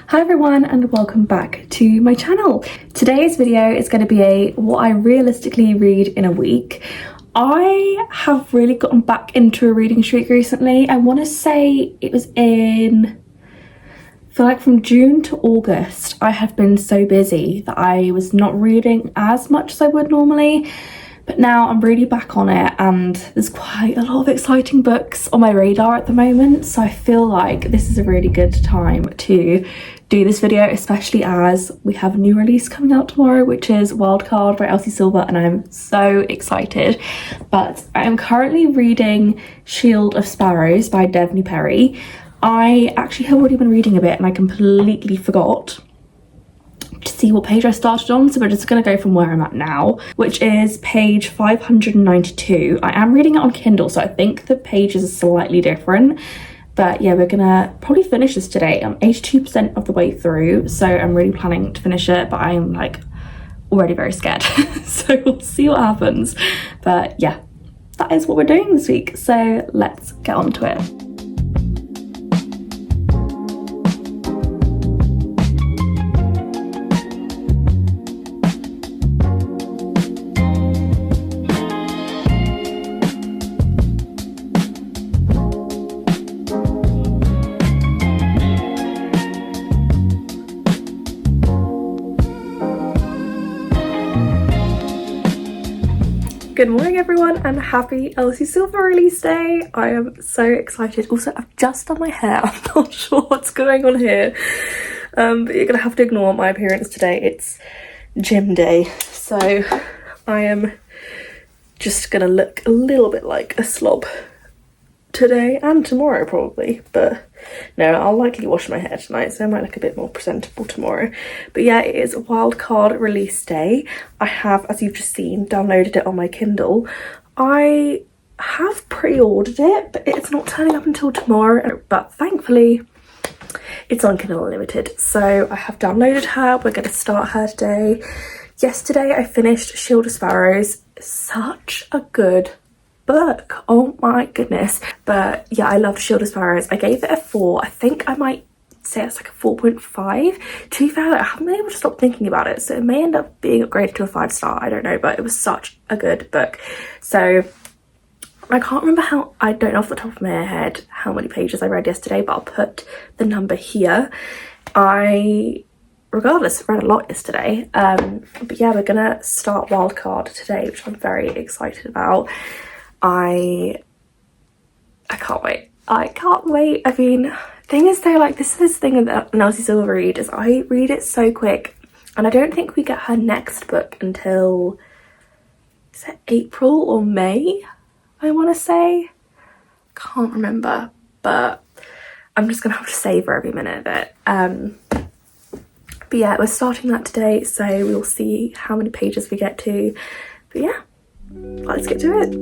Hi everyone and welcome back to my channel. Today's video is going to be what I realistically read in a week. I have really gotten back into a reading streak recently. I want to say it was I feel like from June to August I have been so busy that I was not reading as much as I would normally. But now I'm really back on it and there's quite a lot of exciting books on my radar at the moment. So I feel like this is a really good time to do this video, especially as we have a new release coming out tomorrow, which is Wildcard by Elsie Silver, and I'm so excited. But I am currently reading Shield of Sparrows by Devney Perry. I actually have already been reading a bit and I completely forgot to see what page I started on, so we're just going to go from where I'm at now, which is page 592. I am reading it on Kindle, so I think the pages are slightly different, but yeah, we're gonna probably finish this today. I'm 82% of the way through, so I'm really planning to finish it, but I'm like already very scared. So we'll see what happens. But yeah, that is what we're doing this week, so let's get on to it. Good morning everyone and happy Elsie Silver release day. I am so excited. Also, I've just done my hair. I'm not sure what's going on here, but you're gonna have to ignore my appearance today. It's gym day, so I am just gonna look a little bit like a slob today and tomorrow probably, but no, I'll likely wash my hair tonight, so I might look a bit more presentable tomorrow. But yeah, it is Wildcard release day. I have, as you've just seen, downloaded it on my Kindle. I have pre-ordered it, but it's not turning up until tomorrow, but thankfully it's on Kindle Unlimited, so I have downloaded her. We're going to start her today. Yesterday I finished Shield of Sparrows. Such a good book, oh my goodness. But yeah, I loved Shield of Sparrows. I gave it a 4. I think I might say it's like a 4.5. To be fair, I haven't been able to stop thinking about it, so it may end up being upgraded to a 5-star, I don't know, but it was such a good book. So I can't remember I don't know off the top of my head how many pages I read yesterday, but I'll put the number here. Regardless, read a lot yesterday. But yeah, we're gonna start Wildcard today, which I'm very excited about. I can't wait. I can't wait. I mean, thing is though, like, this thing that Elsie Silver read is I read it so quick, and I don't think we get her next book until, is it April or May, I want to say? Can't remember, but I'm just gonna have to savour every minute of it. But yeah, we're starting that today, so we'll see how many pages we get to. But yeah, let's get to it.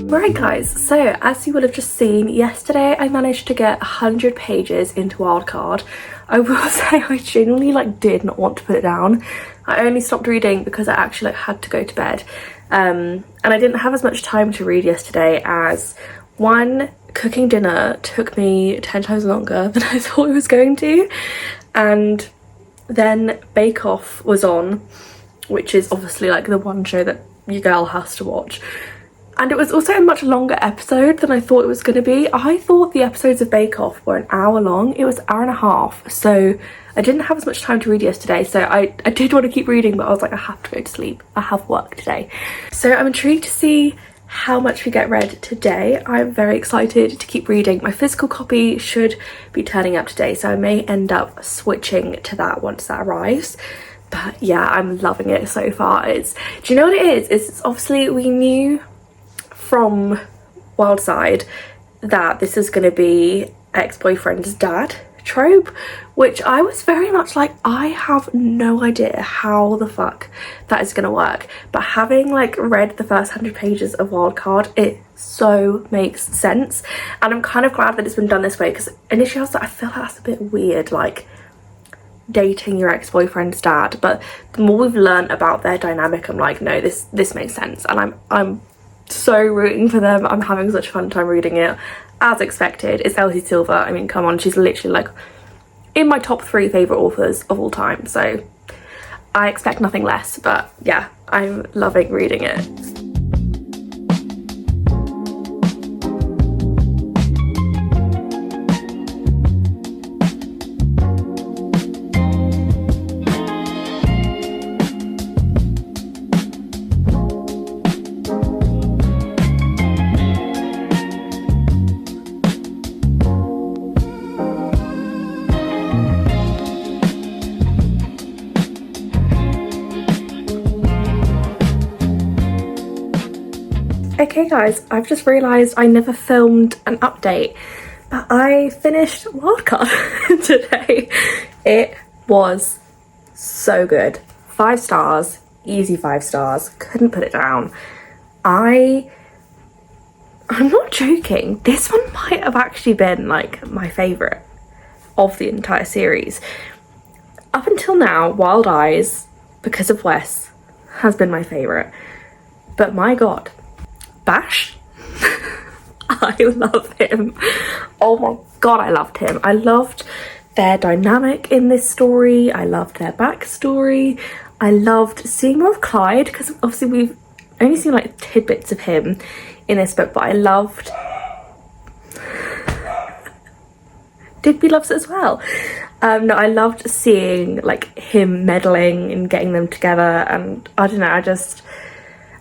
Right guys, so as you will have just seen, yesterday I managed to get 100 pages into Wildcard. I will say I genuinely did not want to put it down. I only stopped reading because I actually had to go to bed, and I didn't have as much time to read yesterday as, one, cooking dinner took me 10 times longer than I thought it was going to, and then Bake Off was on, which is obviously the one show that your girl has to watch. And it was also a much longer episode than I thought it was going to be. I thought the episodes of Bake Off were an hour long. It was an hour and a half. So I didn't have as much time to read yesterday. So I did want to keep reading, but I was like, I have to go to sleep. I have work today. So I'm intrigued to see how much we get read today. I'm very excited to keep reading. My physical copy should be turning up today, so I may end up switching to that once that arrives. But yeah, I'm loving it so far. Do you know what it is? It's obviously, we knew from Wildside that this is going to be ex-boyfriend's dad trope, which I was very much like, I have no idea how the fuck that is going to work, but having like read the first 100 pages of Wildcard, it so makes sense, and I'm kind of glad that it's been done this way, because initially I was like, I feel like that's a bit weird, like dating your ex-boyfriend's dad, but the more we've learned about their dynamic, I'm like, no, this makes sense, and I'm so rooting for them. I'm having such a fun time reading it. As expected, it's Elsie Silver. I mean, come on, she's literally like in my top 3 favourite authors of all time, so I expect nothing less, but yeah, I'm loving reading it. Okay guys, I've just realised I never filmed an update, but I finished Wildcard today. It was so good. 5 stars, easy 5 stars, couldn't put it down. I'm not joking, this one might have actually been like my favourite of the entire series. Up until now, Wild Eyes, because of Wes, has been my favourite, but my god, Bash, I love him. Oh my god, I loved him. I loved their dynamic in this story. I loved their backstory. I loved seeing more of Clyde, because obviously we've only seen like tidbits of him in this book, but I loved Digby loves it as well. No, I loved seeing like him meddling and getting them together, and I don't know,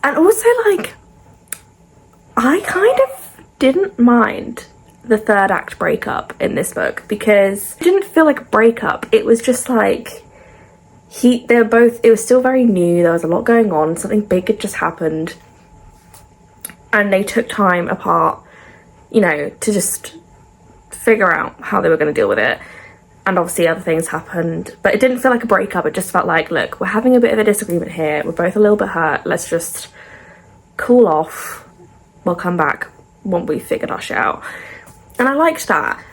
and also like I kind of didn't mind the 3rd act breakup in this book, because it didn't feel like a breakup. It was just like it was still very new, there was a lot going on, something big had just happened, and they took time apart, you know, to just figure out how they were going to deal with it. And obviously other things happened, but it didn't feel like a breakup. It just felt like, look, we're having a bit of a disagreement here, we're both a little bit hurt, let's just cool off, we'll come back when we figured our shit out. And I liked that.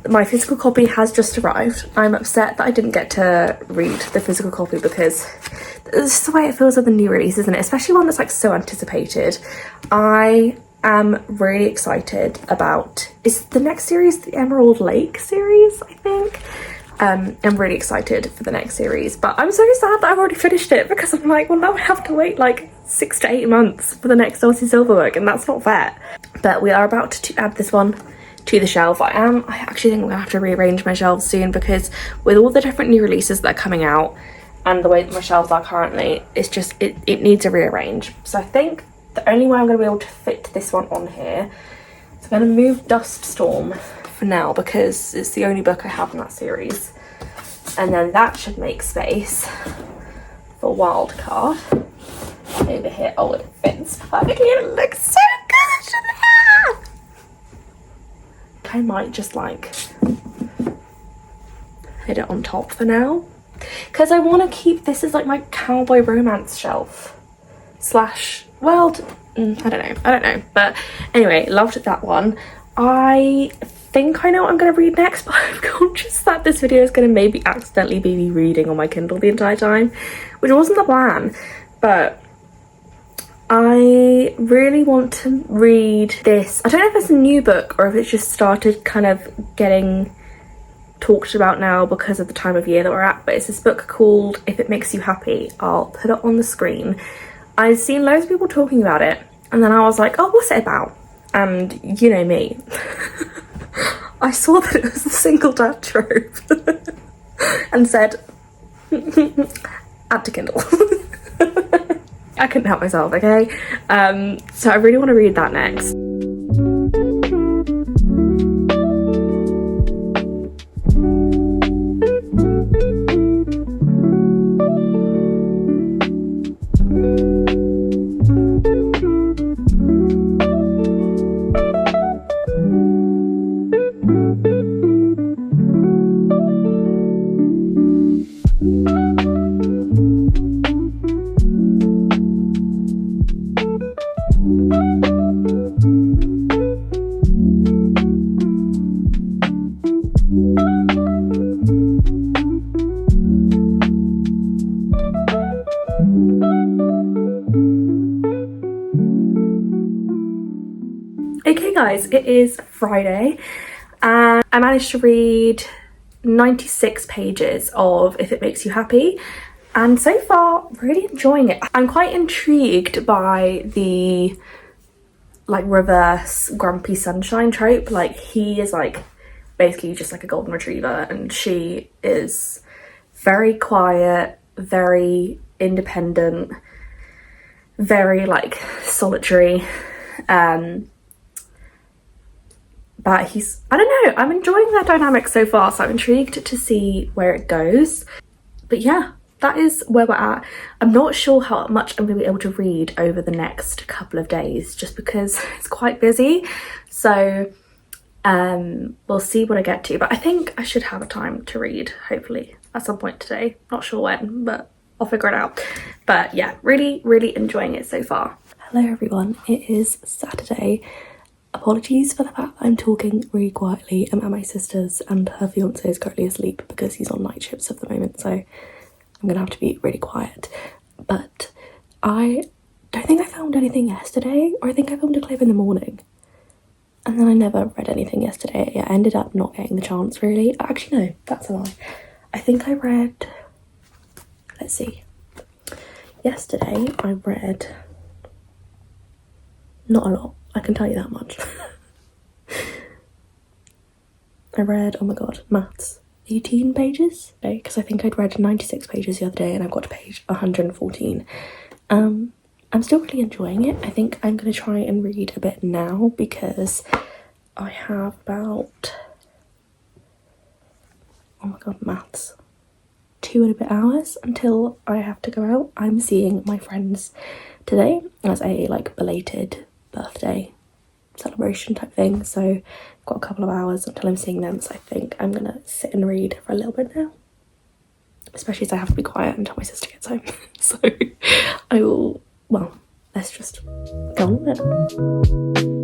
My physical copy has just arrived. I'm upset that I didn't get to read the physical copy, because it's the way it feels with the new release, isn't it? Especially one that's like so anticipated. I am really excited about, is the next series the Emerald Lake series, I think? I'm really excited for the next series, but I'm so sad that I've already finished it, because I'm like, well, now I have to wait like 6 to 8 months for the next Elsie Silver book, and that's not fair. But we are about to add this one to the shelf. I actually think I'm gonna have to rearrange my shelves soon, because with all the different new releases that are coming out and the way that my shelves are currently, it's just it needs a rearrange. So I think the only way I'm gonna be able to fit this one on here is I'm gonna move Duststorm for now, because it's the only book I have in that series, and then that should make space for Wildcard over here. Oh, it fits perfectly, it looks so good. I might just like put it on top for now, because I want to keep this as like my cowboy romance shelf slash, well, I don't know, but anyway, loved that one. I think I know what I'm going to read next, but I'm conscious that this video is going to maybe accidentally be me reading on my Kindle the entire time, which wasn't the plan, but I really want to read this. I don't know if it's a new book or if it's just started kind of getting talked about now because of the time of year that we're at, but it's this book called If It Makes You Happy. I'll put it on the screen. I've seen loads of people talking about it, and then I was like, oh, what's it about? And you know me. I saw that it was the single dad trope and said, add to Kindle. I couldn't help myself, okay? So I really want to read that next. it is Friday and I managed to read 96 pages of If It Makes You Happy, and so far really enjoying it. I'm quite intrigued by the like reverse grumpy sunshine trope. Like he is like basically just like a golden retriever and she is very quiet, very independent, very like solitary, but he's, I don't know, I'm enjoying their dynamic so far, so I'm intrigued to see where it goes. But yeah, that is where we're at. I'm not sure how much I'm going to be able to read over the next couple of days just because it's quite busy, so we'll see what I get to, but I think I should have a time to read hopefully at some point today. Not sure when, but I'll figure it out. But yeah, really enjoying it so far. Hello everyone, it is Saturday. Apologies for the fact that I'm talking really quietly. I'm at my sister's and her fiance is currently asleep because he's on night shifts at the moment, so I'm gonna have to be really quiet. But I don't think I filmed anything yesterday, or I think I filmed a clip in the morning and then I never read anything yesterday. I ended up not getting the chance really. Actually no, that's a lie. I think I read, let's see, yesterday I read not a lot, I can tell you that much. I read, oh my god, maths, 18 pages today, because I think I'd read 96 pages the other day and I've got to page 114. I'm still really enjoying it. I think I'm going to try and read a bit now because I have about, oh my god, maths, 2 and a bit hours until I have to go out. I'm seeing my friends today as a like belated birthday celebration type thing, so I've got a couple of hours until I'm seeing them, so I think I'm gonna sit and read for a little bit now, especially as I have to be quiet until my sister gets home. So I will, well, let's just go on with it.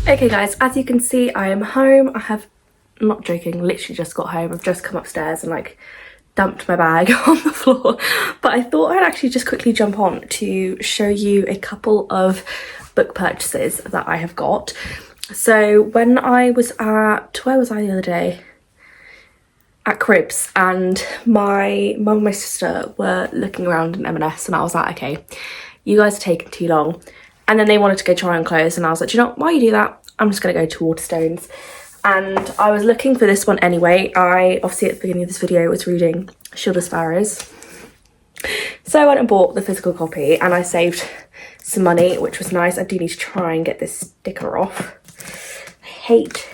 Okay guys, as you can see I am home. I have, not joking, literally just got home. I've just come upstairs and like dumped my bag on the floor, but I thought I'd actually just quickly jump on to show you a couple of book purchases that I have got. So when I was at, where was I the other day? At Cribs, and my mum and my sister were looking around in M&S and I was like, okay, you guys are taking too long. And then they wanted to go try on clothes and I was like, do you know, why you do that? I'm just gonna go to Waterstones. And I was looking for this one anyway. I obviously at the beginning of this video was reading Shield of Sparrows. So I went and bought the physical copy and I saved some money, which was nice. I do need to try and get this sticker off. I hate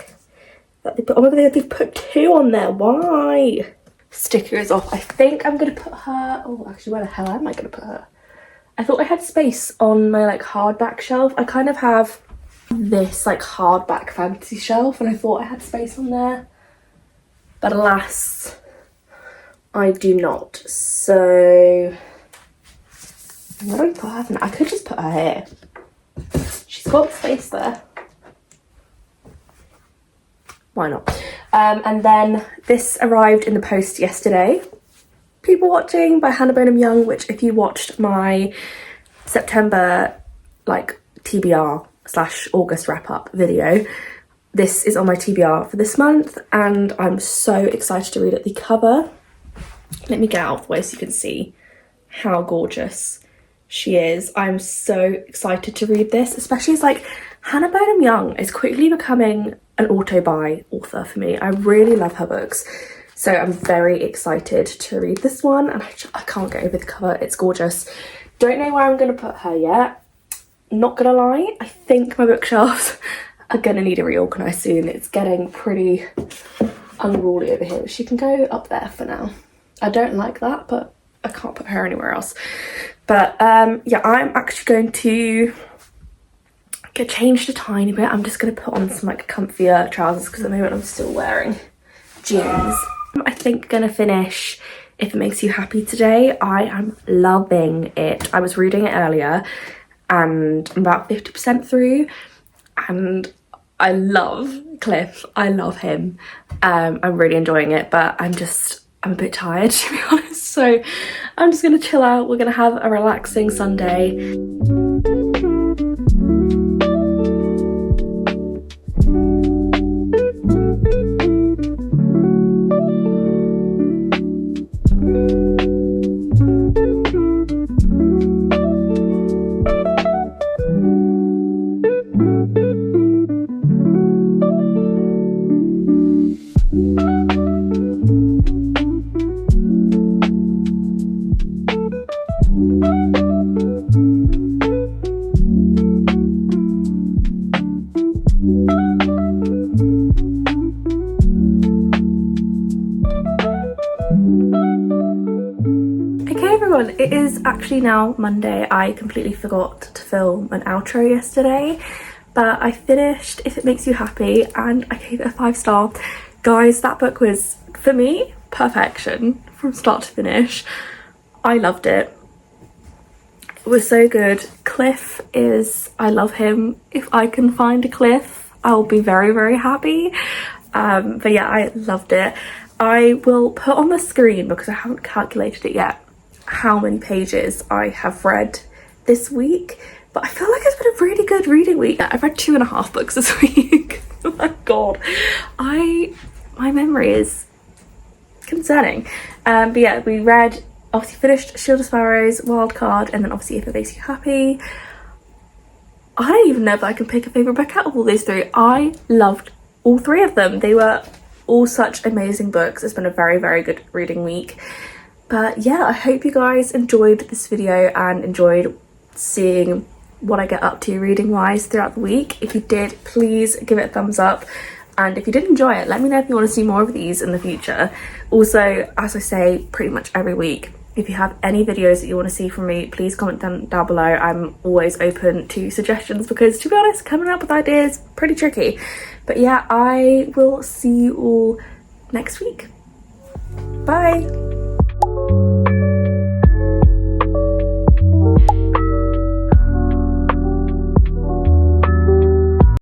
that they put, oh my god, they put 2 on there, why? Sticker is off. I think I'm gonna put her, oh actually where the hell am I gonna put her? I thought I had space on my like hardback shelf. I kind of have this like hardback fantasy shelf and I thought I had space on there, but alas I do not. So where do I put her now? I could just put her here. She's got space there. Why not? And then this arrived in the post yesterday. People Watching by Hannah Bonham Young, which if you watched my September like TBR / August wrap up video, this is on my TBR for this month and I'm so excited to read it. The cover, let me get out of the way so you can see how gorgeous she is. I'm so excited to read this, especially as like Hannah Bonham Young is quickly becoming an auto-buy author for me. I really love her books. So I'm very excited to read this one and I can't get over the cover, it's gorgeous. Don't know where I'm going to put her yet. Not gonna lie, I think my bookshelves are gonna need to reorganise soon. It's getting pretty unruly over here. She can go up there for now. I don't like that, but I can't put her anywhere else. But yeah, I'm actually going to get changed a tiny bit. I'm just going to put on some like comfier trousers because at the moment I'm still wearing jeans. I think gonna finish If It Makes You Happy today. I am loving it. I was reading it earlier and I'm about 50% through, and I love Cliff. I love him. I'm really enjoying it, but I'm a bit tired, to be honest. So I'm just gonna chill out. We're gonna have a relaxing Sunday. It is actually now Monday. I completely forgot to film an outro yesterday, but I finished If It Makes You Happy and I gave it a 5-star. Guys, that book was, for me, perfection from start to finish. I loved it. It was so good. Cliff is, I love him. If I can find a Cliff, I'll be very, very happy. But yeah, I loved it. I will put on the screen, because I haven't calculated it yet, how many pages I have read this week, but I feel like it's been a really good reading week. I've read 2.5 books this week. Oh my god, my memory is concerning. But yeah, we read, obviously finished Shield of Sparrows, Wildcard, and then obviously If It Makes You Happy. I don't even know if I can pick a favourite book out of all these three. I loved all three of them. They were all such amazing books. It's been a very, very good reading week. But yeah, I hope you guys enjoyed this video and enjoyed seeing what I get up to reading wise throughout the week. If you did, please give it a thumbs up. And if you did enjoy it, let me know if you want to see more of these in the future. Also, as I say pretty much every week, if you have any videos that you want to see from me, please comment them down below. I'm always open to suggestions because, to be honest, coming up with ideas is pretty tricky. But yeah, I will see you all next week. Bye!